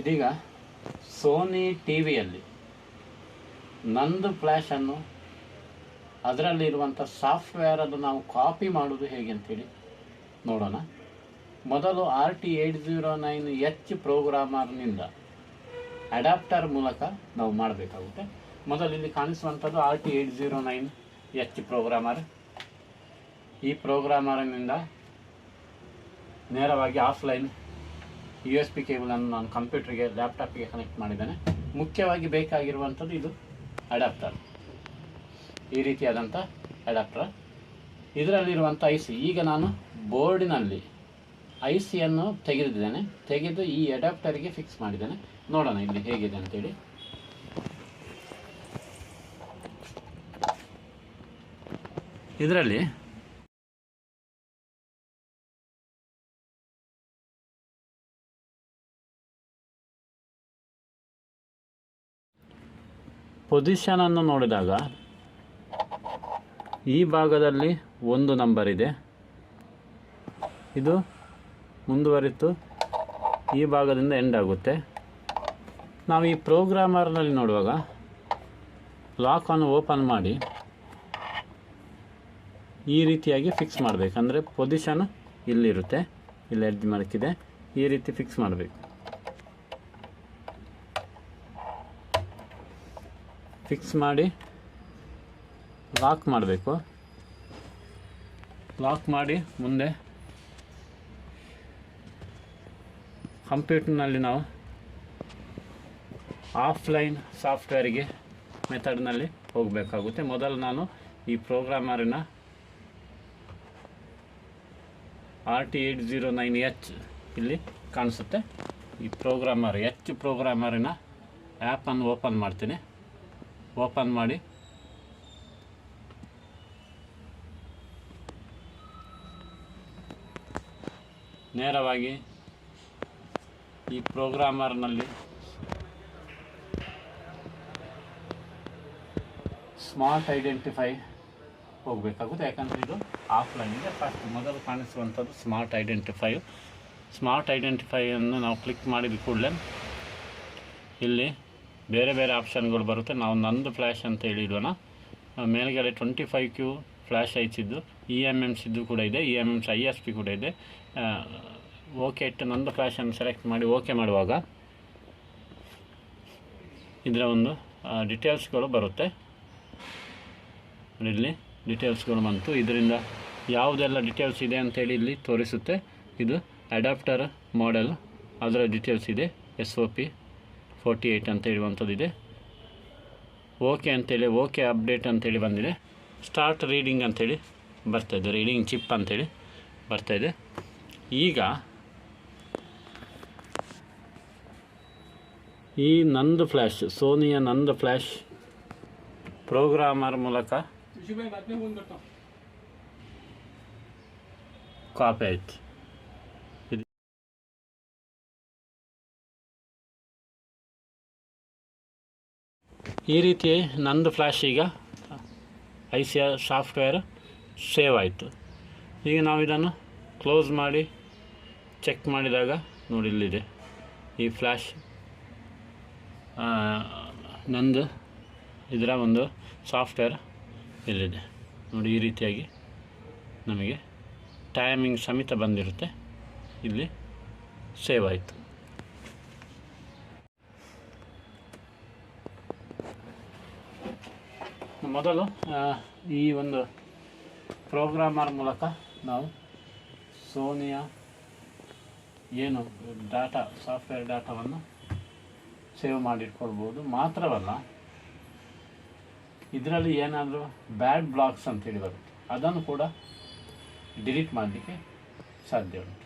ಇದೀಗ Sony T ವಿಯಲ್ಲಿ ನಂದು ಫ್ಲ್ಯಾಶನ್ನು ಅದರಲ್ಲಿರುವಂಥ ಸಾಫ್ಟ್ವೇರನ್ನು ನಾವು ಕಾಪಿ ಮಾಡೋದು ಹೇಗೆ ಅಂತೇಳಿ ನೋಡೋಣ. ಮೊದಲು RT809H ಪ್ರೋಗ್ರಾಮರ್ನಿಂದ ಅಡ್ಯಾಪ್ಟರ್ ಮೂಲಕ ನಾವು ಮಾಡಬೇಕಾಗುತ್ತೆ. ಮೊದಲು ಇಲ್ಲಿ ಕಾಣಿಸುವಂಥದ್ದು RT809H ಪ್ರೋಗ್ರಾಮರ್. ಈ ಪ್ರೋಗ್ರಾಮರ್ನಿಂದ ನೇರವಾಗಿ ಆಫ್ಲೈನ್ USB ಕೇಬಲನ್ನು ನಾನು ಕಂಪ್ಯೂಟರ್ಗೆ ಲ್ಯಾಪ್ಟಾಪ್ಗೆ ಕನೆಕ್ಟ್ ಮಾಡಿದ್ದೇನೆ. ಮುಖ್ಯವಾಗಿ ಬೇಕಾಗಿರುವಂಥದ್ದು ಇದು ಅಡ್ಯಾಪ್ಟರ್, ಈ ರೀತಿಯಾದಂಥ ಅಡ್ಯಾಪ್ಟರ್. ಇದರಲ್ಲಿರುವಂಥ IC ಈಗ ನಾನು ಬೋರ್ಡಿನಲ್ಲಿ ICಯನ್ನು ತೆಗೆದು ಈ ಅಡ್ಯಾಪ್ಟರ್ಗೆ ಫಿಕ್ಸ್ ಮಾಡಿದ್ದೇನೆ. ನೋಡೋಣ ಇಲ್ಲಿ ಹೇಗಿದೆ ಅಂತೇಳಿ. ಇದರಲ್ಲಿ ಪೊಸಿಷನನ್ನು ನೋಡಿದಾಗ ಈ ಭಾಗದಲ್ಲಿ ಒಂದು ನಂಬರ್ ಇದೆ, ಇದು ಮುಂದುವರಿತು ಈ ಭಾಗದಿಂದ ಎಂಡ್ ಆಗುತ್ತೆ. ನಾವು ಈ ಪ್ರೋಗ್ರಾಮರ್ನಲ್ಲಿ ನೋಡುವಾಗ ಲಾಕನ್ನು ಓಪನ್ ಮಾಡಿ ಈ ರೀತಿಯಾಗಿ ಫಿಕ್ಸ್ ಮಾಡಬೇಕು. ಅಂದರೆ ಪೊಸಿಷನ್ ಇಲ್ಲಿರುತ್ತೆ, ಇಲ್ಲಿ ಎಡ್ಜ್ ಮಾರ್ಕಿದೆ, ಈ ರೀತಿ ಫಿಕ್ಸ್ ಮಾಡಬೇಕು. ಫಿಕ್ಸ್ ಮಾಡಿ ಲಾಕ್ ಮಾಡಬೇಕು. ಲಾಕ್ ಮಾಡಿ ಮುಂದೆ ಕಂಪ್ಯೂಟರ್ನಲ್ಲಿ ನಾವು ಆಫ್ಲೈನ್ ಸಾಫ್ಟ್ವೇರಿಗೆ ಮೆಥಡ್ನಲ್ಲಿ ಹೋಗಬೇಕಾಗುತ್ತೆ. ಮೊದಲು ನಾನು ಈ ಪ್ರೋಗ್ರಾಮರಿನ RT809H ಇಲ್ಲಿ ಕಾಣಿಸುತ್ತೆ. ಈ ಪ್ರೋಗ್ರಾಮರ್ ಪ್ರೋಗ್ರಾಮರಿನ ಆ್ಯಪನ್ನು ಓಪನ್ ಮಾಡ್ತೀನಿ. ಓಪನ್ ಮಾಡಿ ನೇರವಾಗಿ ಈ ಪ್ರೋಗ್ರಾಮರ್ನಲ್ಲಿ ಸ್ಮಾರ್ಟ್ ಐಡೆಂಟಿಫೈ ಹೋಗಬೇಕಾಗುತ್ತೆ. ಯಾಕಂದರೆ ಇದು ಆಫ್ಲೈನ್ ಇದೆ. ಫಸ್ಟ್ ಮೊದಲು ಕಾಣಿಸುವಂಥದ್ದು ಸ್ಮಾರ್ಟ್ ಐಡೆಂಟಿಫೈಯನ್ನು ನಾವು ಕ್ಲಿಕ್ ಮಾಡಿದ ಕೂಡಲೇ ಇಲ್ಲಿ ಬೇರೆ ಬೇರೆ ಆಪ್ಷನ್ಗಳು ಬರುತ್ತೆ. ನಾವು ನಂದು ಫ್ಲ್ಯಾಶ್ ಅಂತ ಹೇಳಿದ್ವನ ಮೇಲ್ಗಡೆ 25Q ಫ್ಲ್ಯಾಶ್ ಐಸಿದ್ದು EMMs ಇದ್ದು ಕೂಡ ಇದೆ, EMMs ISP ಕೂಡ ಇದೆ. ಓಕೆ ಇಟ್ಟು ನಂದು ಫ್ಲ್ಯಾಶನ್ನು ಸೆಲೆಕ್ಟ್ ಮಾಡಿ ಓಕೆ ಮಾಡುವಾಗ ಇದರ ಒಂದು ಡೀಟೇಲ್ಸ್ಗಳು ಬರುತ್ತೆ. ಇಲ್ಲಿ ಡೀಟೇಲ್ಸ್ಗಳು ಬಂತು. ಇದರಿಂದ ಯಾವುದೆಲ್ಲ ಡೀಟೇಲ್ಸ್ ಇದೆ ಅಂತೇಳಿ ಇಲ್ಲಿ ತೋರಿಸುತ್ತೆ. ಇದು ಅಡ್ಯಾಪ್ಟರ್ ಮಾಡೆಲ್, ಅದರ ಡೀಟೇಲ್ಸ್ ಇದೆ. SOP 48 ಅಂತ ಹೇಳುವಂಥದ್ದಿದೆ. ಓಕೆ ಅಂತೇಳಿ ಓಕೆ ಅಪ್ಡೇಟ್ ಅಂತೇಳಿ ಬಂದಿದೆ. ಸ್ಟಾರ್ಟ್ ರೀಡಿಂಗ್ ಅಂಥೇಳಿ ಬರ್ತಾಯಿದೆ, ರೀಡಿಂಗ್ ಚಿಪ್ ಅಂಥೇಳಿ ಬರ್ತಾಯಿದೆ. ಈಗ ಈ ನಂದು ಫ್ಲ್ಯಾಶ್, ಸೋನಿಯ ನಂದು ಫ್ಲ್ಯಾಶ್ ಪ್ರೋಗ್ರಾಮರ್ ಮೂಲಕ ಕಾಪಿ ಆಯಿತು. ಈ ರೀತಿ ನಂದು ಫ್ಲ್ಯಾಶ್ ಈಗ IC ಸಾಫ್ಟ್ವೇರ್ ಸೇವ್ ಆಯಿತು. ಈಗ ನಾವು ಇದನ್ನು ಕ್ಲೋಸ್ ಮಾಡಿ ಚೆಕ್ ಮಾಡಿದಾಗ ನೋಡಿ ಇಲ್ಲಿದೆ ಈ ಫ್ಲ್ಯಾಶ್ ನಂದು ಇದರ ಒಂದು ಸಾಫ್ಟ್ವೇರ್ ಇಲ್ಲಿದೆ ನೋಡಿ. ಈ ರೀತಿಯಾಗಿ ನಮಗೆ ಟೈಮಿಂಗ್ ಸಮೇತ ಬಂದಿರುತ್ತೆ, ಇಲ್ಲಿ ಸೇವ್ ಆಯಿತು. ಮೊದಲು ಈ ಒಂದು ಪ್ರೋಗ್ರಾಮರ್ ಮೂಲಕ ನಾವು ಸೋನಿಯ ಏನು ಡಾಟಾ ಸಾಫ್ಟ್ವೇರ್ ಡಾಟಾವನ್ನು ಸೇವ್ ಮಾಡಿಟ್ಕೊಳ್ಬೋದು. ಮಾತ್ರವಲ್ಲ, ಇದರಲ್ಲಿ ಏನಾದರೂ ಬ್ಯಾಡ್ ಬ್ಲಾಕ್ಸ್ ಅಂತೇಳಿ ಬರುತ್ತೆ, ಅದನ್ನು ಕೂಡ ಡಿಲೀಟ್ ಮಾಡಲಿಕ್ಕೆ ಸಾಧ್ಯ ಉಂಟು.